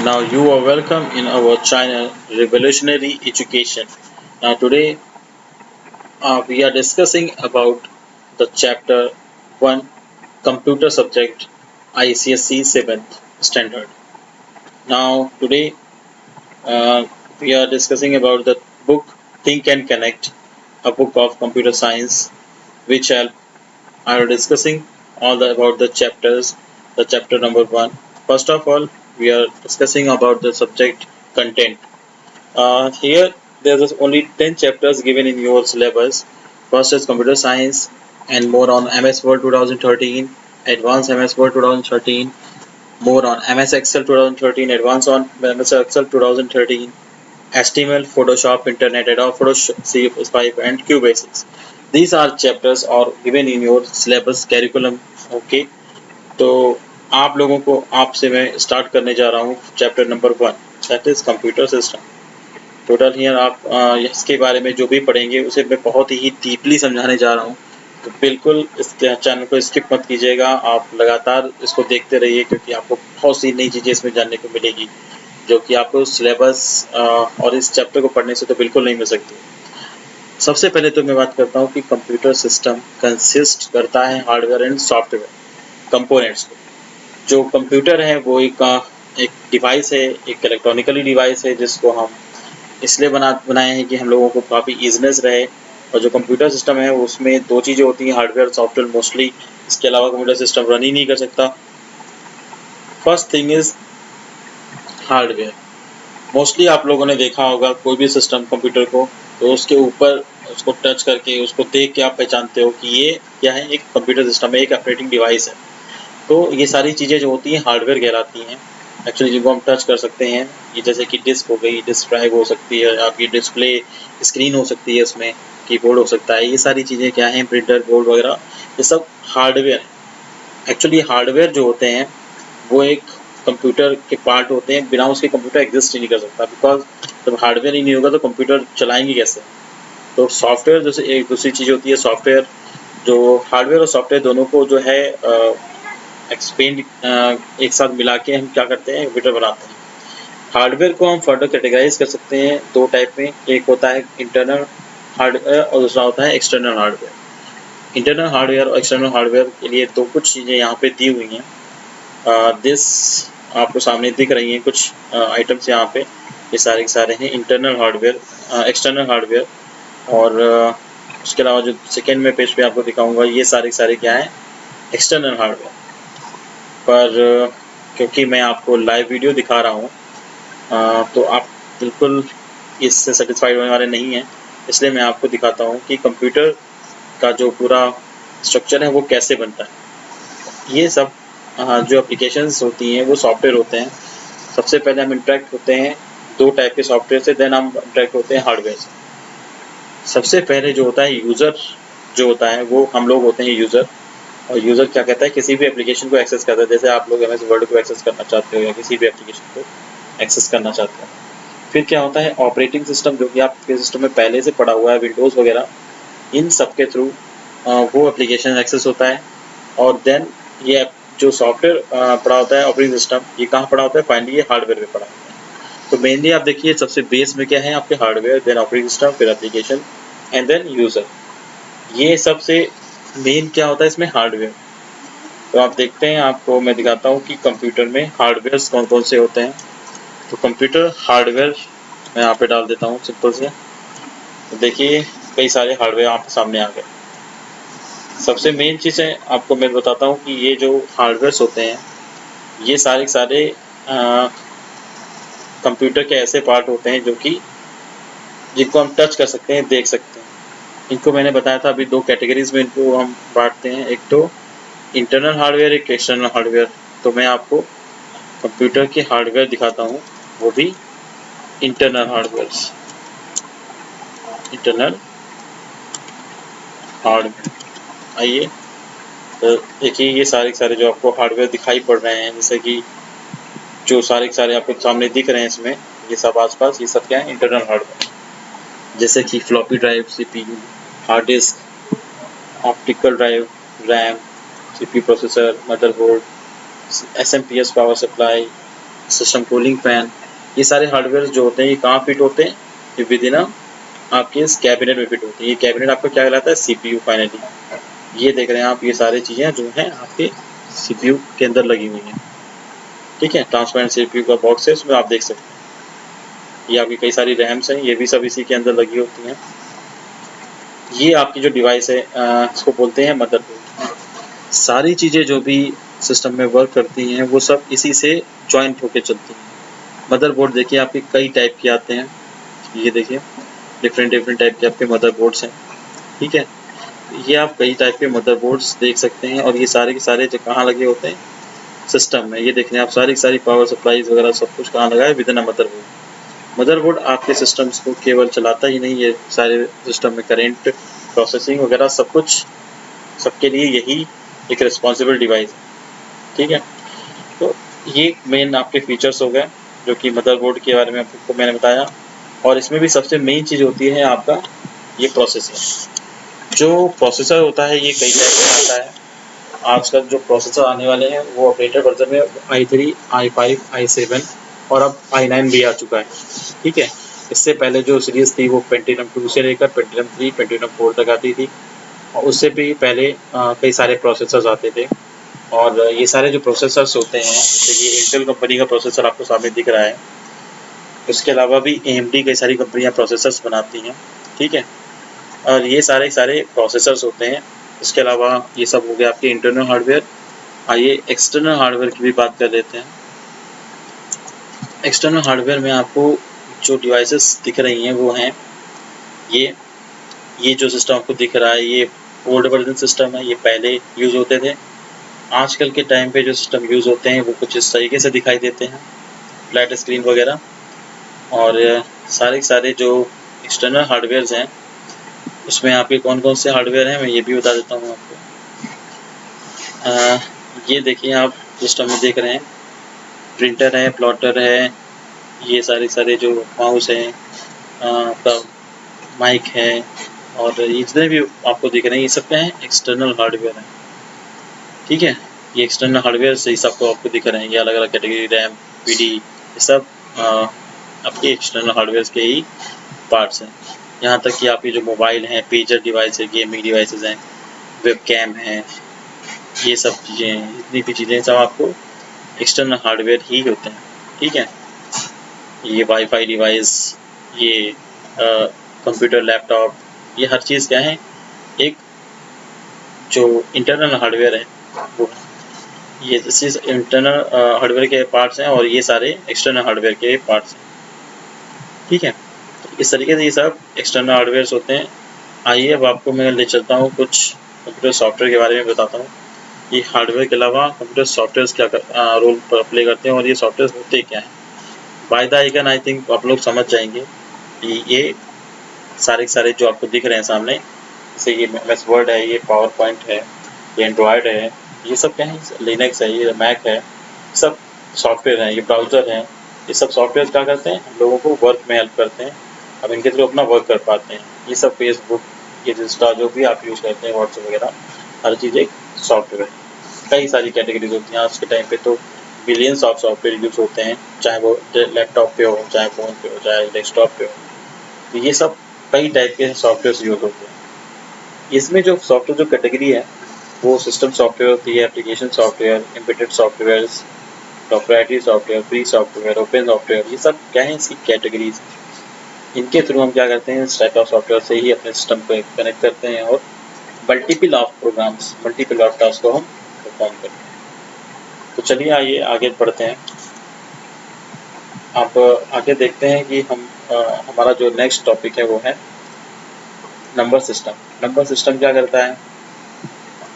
Now you are welcome in our channel Revolutionary Education. Now today we are discussing about the chapter 1 computer subject ICSE 7th standard. Now today we are discussing about the book Think and Connect, a book of computer science which are discussing about the chapters, the chapter number 1. First of all, we are discussing about the subject content. Here there's only 10 chapters given in your syllabus. First is computer science and more on MS Word 2013, advanced MS Word 2013, more on MS Excel 2013, advanced on MS Excel 2013, HTML, Photoshop, Internet, Adobe Photoshop, CS5 and QBasics. These are chapters are given in your syllabus curriculum. Okay, तो आप लोगों को आपसे मैं start करने जा रहा हूँ chapter number 1 that is computer system. Total here आप इसके बारे में जो भी पढ़ेंगे उसे मैं बहुत ही डीपली समझाने जा रहा हूँ. तो बिल्कुल इस चैनल को स्किप मत कीजिएगा, आप लगातार इसको देखते रहिए क्योंकि आपको बहुत सी नई चीज़ें इसमें जानने को मिलेगी जो कि आपको सिलेबस और इस चैप्टर को पढ़ने से तो बिल्कुल नहीं मिल सकती. सबसे पहले तो मैं बात करता हूँ कि कंप्यूटर सिस्टम कंसिस्ट करता है हार्डवेयर एंड सॉफ्टवेयर कंपोनेंट्स को. जो कंप्यूटर है वो एक डिवाइस है, एक इलेक्ट्रॉनिकली डिवाइस है जिसको हम इसलिए बनाए हैं कि हम लोगों को काफ़ी ईजीनेस रहे. और जो कंप्यूटर सिस्टम है उसमें दो चीज़ें होती हैं, हार्डवेयर और सॉफ्टवेयर मोस्टली. इसके अलावा कंप्यूटर सिस्टम रन ही नहीं कर सकता. First thing is hardware. Mostly आप लोगों ने देखा होगा कोई भी सिस्टम कंप्यूटर को, तो उसके ऊपर उसको टच करके उसको देख के आप पहचानते हो कि ये क्या है, एक कंप्यूटर सिस्टम है, एक ऑपरेटिंग डिवाइस है. तो ये सारी चीज़ें जो होती हैं हार्डवेयर कहलाती हैं एक्चुअली, जिनको हम टच कर सकते हैं. ये जैसे कि डिस्क हो गई, डिस्क ड्राइव हो सकती है, आपकी डिस्प्ले स्क्रीन हो सकती है, उसमें कीबोर्ड हो सकता है. ये सारी चीज़ें क्या हैं, प्रिंटर बोर्ड वगैरह, ये सब हार्डवेयर है. एक्चुअली हार्डवेयर जो होते हैं वो एक कंप्यूटर के पार्ट होते हैं. बिना उसके कंप्यूटर एग्जिस्ट ही नहीं कर सकता, बिकॉज जब हार्डवेयर ही नहीं होगा तो कंप्यूटर चलाएंगे कैसे. तो सॉफ्टवेयर जैसे एक दूसरी चीज़ होती है सॉफ्टवेयर. जो हार्डवेयर और सॉफ्टवेयर दोनों को जो है एक्सपेंड एक साथ मिला के हम क्या करते हैं, कंप्यूटर बनाते हैं. हार्डवेयर को हम फर्दर कैटेगराइज कर सकते हैं दो टाइप में. एक होता है इंटरनल हार्डवेयर और दूसरा होता है एक्सटर्नल हार्डवेयर. इंटरनल हार्डवेयर और एक्सटर्नल हार्डवेयर के लिए दो कुछ चीज़ें यहाँ पे दी हुई हैं. दिस आपको सामने दिख रही हैं कुछ आइटम्स यहाँ पे. ये सारे के सारे हैं इंटरनल हार्डवेयर, एक्सटर्नल हार्डवेयर. और उसके अलावा जो सेकेंड में पेज पे आपको दिखाऊंगा ये सारे के सारे क्या हैं, एक्सटर्नल हार्डवेयर. पर क्योंकि मैं आपको लाइव वीडियो दिखा रहा हूँ तो आप बिल्कुल इससे सेटिस्फाइड होने वाले नहीं हैं. इसलिए मैं आपको दिखाता हूँ कि कंप्यूटर का जो पूरा स्ट्रक्चर है वो कैसे बनता है. ये सब जो एप्लीकेशंस होती हैं वो सॉफ्टवेयर होते हैं. सबसे पहले हम इंटरेक्ट होते हैं दो टाइप के सॉफ्टवेयर से, देन हम इंटरेक्ट होते हैं हार्डवेयर से. सबसे पहले जो होता है यूज़र जो होता है वो हम लोग होते हैं यूज़र. और यूज़र क्या कहता है, किसी भी एप्लीकेशन को एक्सेस करता है. जैसे आप लोग MS वर्ड को एक्सेस करना चाहते हो या किसी भी एप्लीकेशन को एक्सेस करना चाहते हो. फिर क्या होता है ऑपरेटिंग सिस्टम, जो कि आपके सिस्टम में पहले से पड़ा हुआ है, विंडोज़ वगैरह, इन सब के थ्रू वो एप्लीकेशन एक्सेस होता है. और देन ये जो सॉफ्टवेयर पड़ा होता है ऑपरेटिंग सिस्टम, ये कहाँ पड़ा होता है, फाइनली ये हार्डवेयर में पड़ा होता है. तो मेनली आप देखिए सबसे बेस में क्या है आपके हार्डवेयर, देन ऑपरेटिंग सिस्टम, फिर एप्लीकेशन एंड देन यूज़र. ये सबसे मेन क्या होता है इसमें, हार्डवेयर. तो आप देखते हैं, आपको मैं दिखाता हूँ कि कंप्यूटर में हार्डवेयर कौन कौन से होते हैं. तो कंप्यूटर हार्डवेयर मैं यहाँ पे डाल देता हूँ सिंपल से. तो देखिए कई सारे हार्डवेयर आपके सामने आ गए. सबसे मेन चीज़ है आपको मैं बताता हूँ कि ये जो हार्डवेयर्स होते हैं ये सारे के सारे कंप्यूटर के ऐसे पार्ट होते हैं जो कि जिनको हम टच कर सकते हैं, देख सकते हैं. इनको मैंने बताया था अभी दो कैटेगरीज में इनको हम बांटते हैं, एक तो इंटरनल हार्डवेयर, एक एक्सटर्नल हार्डवेयर. तो मैं आपको कंप्यूटर के हार्डवेयर दिखाता हूँ, वो भी इंटरनल हार्डवेयर. इंटरनल हार्डवेयर आइए तो देखिए ये सारे के सारे जो आपको हार्डवेयर दिखाई पड़ रहे हैं, जैसे कि जो सारे के सारे आपको सामने दिख रहे हैं इसमें, ये सब आसपास, ये सब क्या है, इंटरनल हार्डवेयर. जैसे कि floppy drive, CPU, hard disk, optical drive, RAM, CPU processor, motherboard, SMPS power supply, system cooling fan, ये सारे हार्डवेयर जो होते हैं ये कहाँ फिट होते हैं? ये विद इन आपके इस कैबिनेट में फिट होते हैं। ये कैबिनेट आपका क्या कहलाता है? CPU। फाइनली ये देख रहे हैं आप, ये सारी चीज़ें जो हैं आपके CPU के अंदर लगी हुई हैं। ठीक है, ट्रांसपेरेंट CPU का बॉक्स है, उसमें आप देख सकते हैं। ये आपकी कई सारी रैम्स हैं, ये भी सब इसी के अंदर लगी होती हैं। ये आपकी जो डिवाइस है इसको बोलते हैं मदरबोर्ड। सारी चीज़ें जो भी सिस्टम में वर्क करती हैं वो सब इसी से जॉइंट होकर चलती हैं। मदरबोर्ड देखिए आपके कई टाइप के आते हैं, ये देखिए डिफरेंट टाइप के आपके मदरबोर्ड्स हैं। ठीक है, ये आप कई टाइप के मदरबोर्ड्स देख सकते हैं, और ये सारे के सारे जो कहाँ लगे होते हैं? सिस्टम में। ये देख रहे हैं आप, सारी की सारी पावर सप्लाईज वगैरह सब कुछ कहाँ लगा है? With in a motherboard. Motherboard आपके सिस्टम्स को केवल चलाता ही नहीं, ये सारे सिस्टम में करेंट, प्रोसेसिंग वगैरह सब कुछ, सबके लिए यही एक रिस्पॉन्सिबल डिवाइस है। ठीक है, तो ये मेन आपके फीचर्स हो गए जो कि मदरबोर्ड के बारे में आपको मैंने बताया। और इसमें भी सबसे मेन चीज़ होती है आपका ये प्रोसेसर। जो प्रोसेसर होता है ये कई टाइप का आता है। आजकल जो प्रोसेसर आने वाले हैं वो अपडेटेड वर्जन में i3, i5, i7 और अब i9 भी आ चुका है। ठीक है, इससे पहले जो सीरीज़ थी वो पेंटिनम 2 से लेकर पेंटिनम 3, पेंटिनम 4 तक आती थी, और उससे भी पहले कई सारे प्रोसेसर्स आते थे। और ये सारे जो प्रोसेसर्स होते हैं, जैसे ये इंटेल कंपनी का प्रोसेसर आपको सामने दिख रहा है, इसके अलावा भी AMD कई सारी कंपनियां प्रोसेसर्स बनाती हैं। ठीक है, और ये सारे प्रोसेसर्स होते हैं। इसके अलावा ये सब हो गया आपके इंटरनल हार्डवेयर। आइए एक्सटर्नल हार्डवेयर की भी बात कर लेते हैं। एक्सटर्नल हार्डवेयर में आपको जो डिवाइसेस दिख रही हैं वो हैं ये जो सिस्टम आपको दिख रहा है ये ओल्ड वर्जन सिस्टम है, ये पहले यूज़ होते थे। आजकल के टाइम पे जो सिस्टम यूज़ होते हैं वो कुछ इस तरीके से दिखाई देते हैं, फ्लैट स्क्रीन वगैरह। और सारे के सारे जो एक्सटर्नल हार्डवेयर्स हैं उसमें आपके कौन कौन से हार्डवेयर हैं मैं ये भी बता देता हूँ आपको। ये देखिए आप सिस्टम में देख रहे हैं, प्रिंटर है, प्लॉटर है, ये सारे जो माउस हैं, आपका माइक है, और ये जितने भी आपको दिख रहे हैं ये सब क्या है? एक्सटर्नल हार्डवेयर है। ठीक है, ये एक्सटर्नल हार्डवेयर से ही सबको आपको दिख रहे हैं, ये अलग अलग कैटेगरी, रैम, PD, ये सब आपके एक्सटर्नल हार्डवेयर के ही पार्ट्स हैं। यहाँ तक कि आपके जो मोबाइल हैं, पेजर डिवाइस है, गेमिंग डिवाइसेस हैं, वेबकैम हैं, ये सब चीज़ें हैं, जितनी भी चीज़ें सब आपको एक्सटर्नल हार्डवेयर ही होते हैं। ठीक है, ये वाईफाई डिवाइस, ये कंप्यूटर, लैपटॉप, ये हर चीज़ क्या है? एक जो इंटरनल हार्डवेयर है वो, ये दिस इंटरनल हार्डवेयर के पार्ट्स हैं, और ये सारे एक्सटर्नल हार्डवेयर के पार्ट्स हैं। ठीक है, तो इस तरीके से ये सब एक्सटर्नल हार्डवेयर्स होते हैं। आइए अब आपको मैं ले चलता हूँ कुछ कंप्यूटर सॉफ्टवेयर के बारे में बताता हूँ। ये हार्डवेयर के अलावा कंप्यूटर सॉफ्टवेयर्स क्या रोल प्ले करते हैं और ये सॉफ्टवेयर होते क्या हैं। By the icon I think आप लोग समझ जाएंगे कि ये सारे जो आपको दिख रहे हैं सामने, जैसे ये MS वर्ड है, ये पावर पॉइंट है, ये एंड्रॉयड है, ये सब क्या है? लिनक्स है, ये मैक है, सब सॉफ्टवेयर हैं, ये ब्राउज़र हैं। ये सब सॉफ्टवेयर क्या करते हैं? हम लोगों को वर्क में हेल्प करते हैं, अब इनके थ्रू अपना वर्क कर पाते हैं। ये सब फेसबुक, ये इंस्टा जो भी आप यूज़ करते हैं, व्हाट्सएप वगैरह, हर चीज़ एक सॉफ्टवेयर है। कई सारी कैटेगरीज होती हैं आज के टाइम पे, तो बिलियंस ऑफ सॉफ्टवेयर यूज़ होते हैं, चाहे वो लैपटॉप पे हो, चाहे फ़ोन पे हो, चाहे डेस्कटॉप पे हो। तो ये सब कई टाइप के सॉफ्टवेयर यूज़ होते हैं। इसमें जो सॉफ्टवेयर जो कैटेगरी है वो सिस्टम सॉफ्टवेयर होती है, application software, embedded software, proprietary software, free software, open software, ये सब क्या है? इसकी कैटेगरीज। इनके थ्रू हम क्या करते हैं? इस टाइप ऑफ सॉफ्टवेयर से ही अपने सिस्टम को कनेक्ट करते हैं और multiple of programs, multiple of task को हम परफॉर्म करते हैं। तो चलिए आइए आगे बढ़ते हैं। आप आगे देखते हैं कि हम हमारा जो नेक्स्ट टॉपिक है वो है नंबर सिस्टम। नंबर सिस्टम क्या करता है?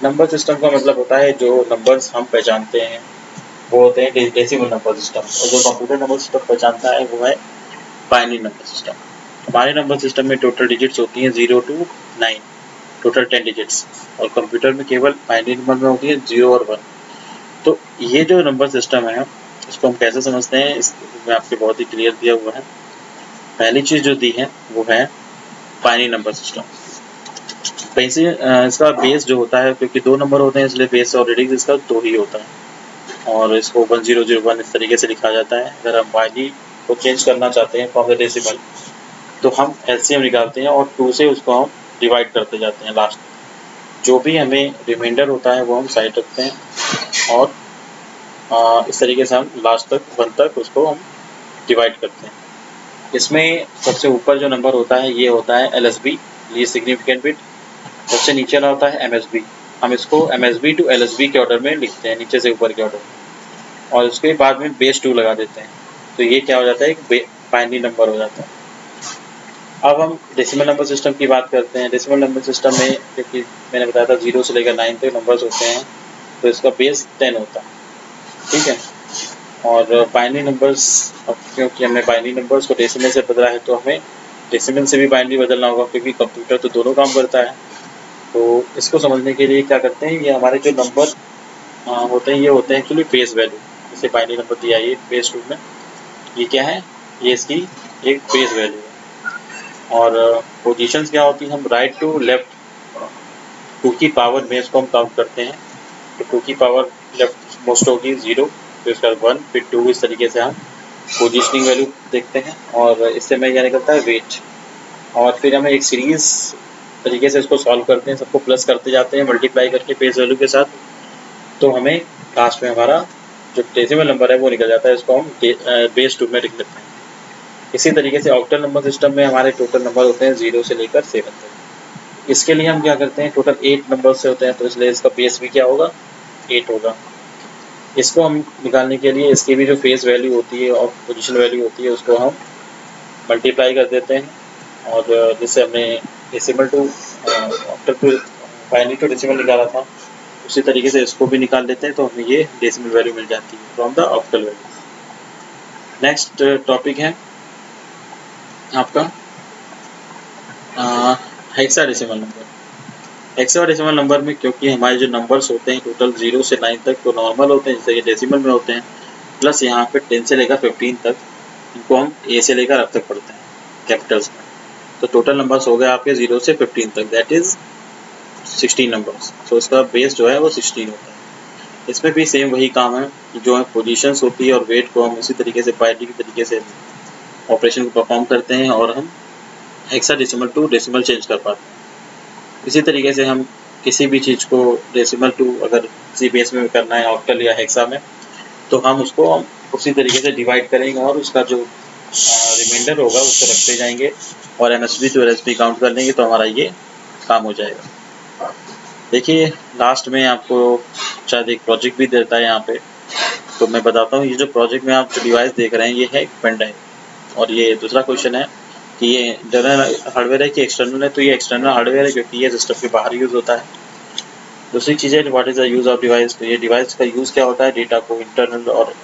नंबर सिस्टम का मतलब होता है जो नंबर्स हम पहचानते हैं वो होते हैं डेसिमल नंबर सिस्टम, और जो कंप्यूटर नंबर सिस्टम पहचानता है वो है बाइनरी नंबर सिस्टम। हमारे नंबर सिस्टम में टोटल डिजिट्स होती हैं 0 to 9, टोटल 10 डिजिट्स, और कंप्यूटर में केवल बाइनरी नंबर में होती है 0 और 1। तो ये जो नंबर सिस्टम है इसको हम कैसे समझते हैं, इसमें आपके बहुत ही क्लियर दिया हुआ है। पहली चीज़ जो दी है वो है बाइनरी नंबर सिस्टम। वैसे इसका बेस जो होता है, क्योंकि 2 नंबर होते हैं इसलिए बेस ऑलरेडी इसका 2 ही होता है। और इसको 1001 इस तरीके से लिखा जाता है। अगर हम बाइनरी को चेंज करना चाहते हैं फ्रॉम द डेसिमल तो हम एलसीएम निकालते हैं और 2 से उसको हम डिवाइड करते जाते हैं लास्ट। जो भी हमें रिमाइंडर होता है वो हम साइड रखते हैं और इस तरीके से हम लास्ट तक 1 तक उसको हम डिवाइड करते हैं। इसमें सबसे ऊपर जो नंबर होता है ये होता है LSB, लीस्ट सिग्निफिकेंट बिट। सबसे नीचे वाला होता है MSB। हम इसको MSB टू LSB के ऑर्डर में लिखते हैं, नीचे से ऊपर के ऑर्डर में, और उसके बाद में बेस 2 लगा देते हैं। तो ये क्या हो जाता है, एक बाइनरी नंबर हो जाता है। अब हम डेसिमल नंबर सिस्टम की बात करते हैं। डेसिमल नंबर सिस्टम में क्योंकि मैंने बताया था 0 से लेकर 9 तक नंबर्स होते हैं, तो इसका बेस 10 होता है, ठीक है। और बाइनरी नंबर्स, अब क्योंकि हमने बाइनरी नंबर्स को डेसिमल से बदला है तो हमें डेसिमल से भी बाइनरी बदलना होगा, क्योंकि कंप्यूटर तो दोनों काम करता है। तो इसको समझने के लिए क्या करते हैं, ये हमारे जो नंबर होते हैं ये होते हैं एक्चुअली बेस वैल्यू। जैसे बाइनरी नंबर दिया है बेस 2 में, ये क्या है, ये इसकी एक बेस वैल्यू है। और पोजीशंस क्या होती है, हम राइट टू लेफ्ट 2 की पावर में इसको हम काउंट करते हैं। तो 2 की पावर लेफ्ट मोस्ट होगी 0, फिर उसके बाद 1, फिर 2, इस तरीके से हम पोजीशनिंग वैल्यू देखते हैं। और इससे हमें क्या निकलता है, वेट। और फिर हमें एक सीरीज तरीके से इसको सॉल्व करते हैं, सबको प्लस करते जाते हैं मल्टीप्लाई करके बेस वैल्यू के साथ, तो हमें लास्ट में हमारा जो डेसिमल नंबर है वो निकल जाता है। इसको हम बेस 2 में लिख लेते हैं। इसी तरीके से ऑक्टल नंबर सिस्टम में हमारे टोटल नंबर होते हैं 0 से लेकर 7 तक। इसके लिए हम क्या करते हैं, टोटल 8 नंबर से होते हैं, तो इसलिए इसका बेस भी क्या होगा, 8 होगा। इसको हम निकालने के लिए इसकी भी जो फेस वैल्यू होती है और पोजीशन वैल्यू होती है उसको हम मल्टीप्लाई कर देते हैं, और जैसे हमने decimal to octal to binary to decimal निकाला था, उसी तरीके से इसको भी निकाल लेते हैं, तो हमें ये डेसिमल वैल्यू मिल जाती है from the octal value. Next topic है आपका हेक्साडेसिमल नंबर। हेक्साडेसिमल नंबर में क्योंकि हमारे जो नंबर्स होते हैं टोटल 0 से 9 तक तो नॉर्मल होते हैं, जैसे ये डेसिमल में होते हैं, प्लस यहाँ पे 10 से लेकर 15 तक, इनको हम A से लेकर अब तक पढ़ते हैं कैपिटल्स में। तो टोटल नंबर्स हो गए आपके 0 से 15 तक, दैट इज 16 नंबर्स। तो इसका बेस जो है वो 16 होता है। इसमें भी सेम वही काम है कि जो है पोजीशंस होती है और वेट को हम उसी तरीके से बाइनरी के तरीके से ऑपरेशन को परफॉर्म करते हैं और हम हेक्साडेसिमल टू डेसिमल चेंज कर पाते हैं। इसी तरीके से हम किसी भी चीज़ को डेसिमल टू अगर किसी बेस में करना है ऑक्टल या हेक्सा में, तो हम उसको उसी तरीके से डिवाइड करेंगे और उसका जो रिमाइंडर होगा उसको रखते जाएंगे और MSB टू LSB काउंट कर लेंगे, तो हमारा ये काम हो जाएगा। देखिए लास्ट में आपको शायद एक प्रोजेक्ट भी देता है यहाँ पे, तो मैं बताता हूँ। ये जो प्रोजेक्ट में आप जो डिवाइस देख रहे हैं ये है एक पेन ड्राइव, और ये दूसरा क्वेश्चन है कि ये इंटरनल हार्डवेयर है कि एक्सटर्नल है, तो ये एक्सटर्नल हार्डवेयर है क्योंकि ये सिस्टम के बाहर यूज़ होता है। दूसरी चीज़ है what is the use of device, तो ये डिवाइस का यूज़ क्या होता है, डेटा को इंटरनल और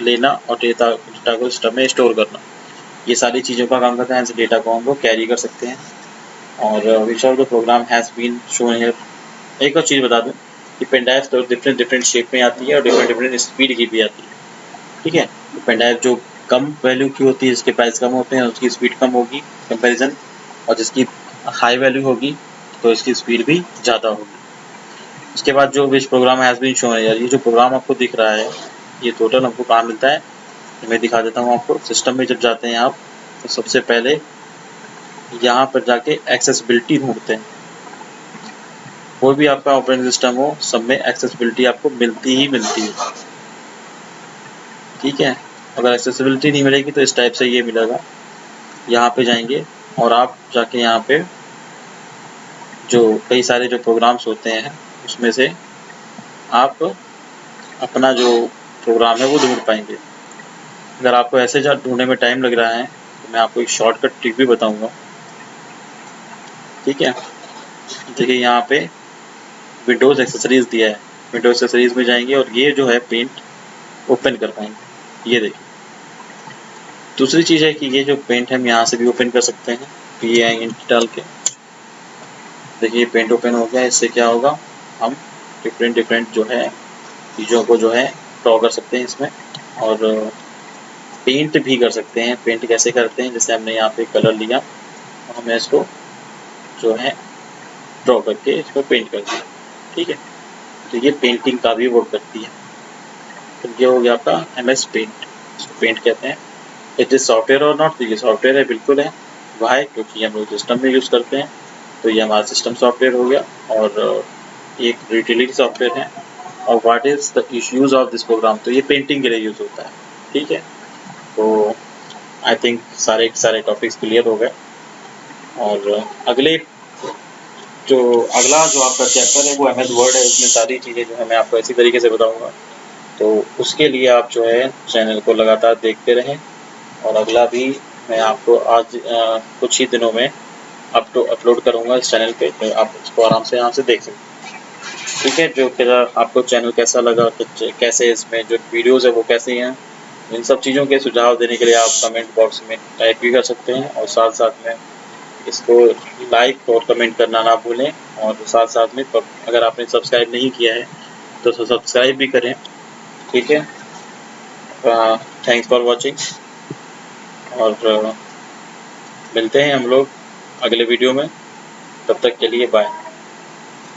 लेना और डेटा को सिस्टम में स्टोर करना, ये सारी चीज़ों का काम करता है। ऐसे डेटा को हम लोग कैरी कर सकते हैं। और which of the program has been shown here. एक और चीज़ बता दूँ कि पेन ड्राइव तो डिफरेंट शेप में आती है और डिफरेंट स्पीड की भी आती है, ठीक है। तो पेन ड्राइव जो कम वैल्यू की होती है, जिसके प्राइस कम होते हैं, उसकी स्पीड कम होगी कंपैरिजन, और जिसकी हाई वैल्यू होगी तो इसकी स्पीड भी ज़्यादा होगी। उसके बाद जो which program has been shown here, ये जो प्रोग्राम आपको दिख रहा है ये टोटल हमको कहाँ मिलता है, मैं दिखा देता हूँ आपको। सिस्टम में जब जाते हैं आप तो सबसे पहले यहाँ पर जाके एक्सेसिबिलिटी ढूंढते हैं। कोई भी आपका ऑपरेटिंग सिस्टम हो, सब में एक्सेसिबिलिटी आपको मिलती ही मिलती है, ठीक है। अगर एक्सेसिबिलिटी नहीं मिलेगी तो इस टाइप से ये मिलेगा। यहाँ पे जाएंगे और आप जाके यहाँ पे जो कई सारे जो प्रोग्राम्स होते हैं उसमें से आप अपना जो प्रोग्राम है वो ढूंढ पाएंगे। अगर आपको ऐसे ढूंढने में टाइम लग रहा है तो मैं आपको एक शॉर्टकट ट्रिक भी बताऊंगा, ठीक है। देखिए यहाँ पे विंडोज़ एक्सेसरीज दिया है, विंडोज़ एक्सेसरीज में जाएंगे और ये जो है पेंट ओपन कर पाएंगे, ये देखिए। दूसरी चीज़ है कि ये जो पेंट हम यहाँ से भी ओपन कर सकते हैं, PA डाल के। देखिए पेंट ओपन हो गया। इससे क्या होगा, हम डिफरेंट जो है चीज़ों को जो है ड्रॉ कर सकते हैं इसमें, और पेंट भी कर सकते हैं। पेंट कैसे करते हैं, जैसे हमने यहाँ पे कलर लिया और हमने इसको जो है ड्रॉ करके इसको पेंट कर दिया, ठीक है। तो ये पेंटिंग का भी वर्क करती है। तो ये हो गया आपका MS पेंट, इसको पेंट कहते हैं। इट इज सॉफ्टवेयर और नॉट, तो ये सॉफ्टवेयर है, बिल्कुल है। वाई? क्योंकि हम लोग सिस्टम में यूज़ करते हैं, तो ये हमारा सिस्टम सॉफ्टवेयर हो गया और एक यूटिलिटी सॉफ्टवेयर है। और what is the use of this program, तो ये पेंटिंग के लिए यूज़ होता है, ठीक है। तो आई थिंक सारे टॉपिक्स क्लियर हो गए। और अगला जो आपका चैप्टर है वो MS वर्ड है, उसमें सारी चीज़ें जो है मैं आपको इसी तरीके से बताऊंगा। तो उसके लिए आप जो है चैनल को लगातार देखते रहें, और अगला भी मैं आपको आज कुछ ही दिनों में अपलोड करूंगा इस चैनल पे, तो आप इसको आराम से यहाँ से देख सकते हैं, ठीक है। जो फिर आपको चैनल कैसा लगा, कैसे इसमें जो वीडियोज़ है वो कैसे हैं, इन सब चीज़ों के सुझाव देने के लिए आप कमेंट बॉक्स में टाइप भी कर सकते हैं, और साथ साथ में इसको लाइक और कमेंट करना ना भूलें। और साथ साथ में अगर आपने सब्सक्राइब नहीं किया है तो सब्सक्राइब भी करें, ठीक है। थैंक्स फॉर वॉचिंग, और मिलते हैं हम लोग अगले वीडियो में, तब तक के लिए बाय।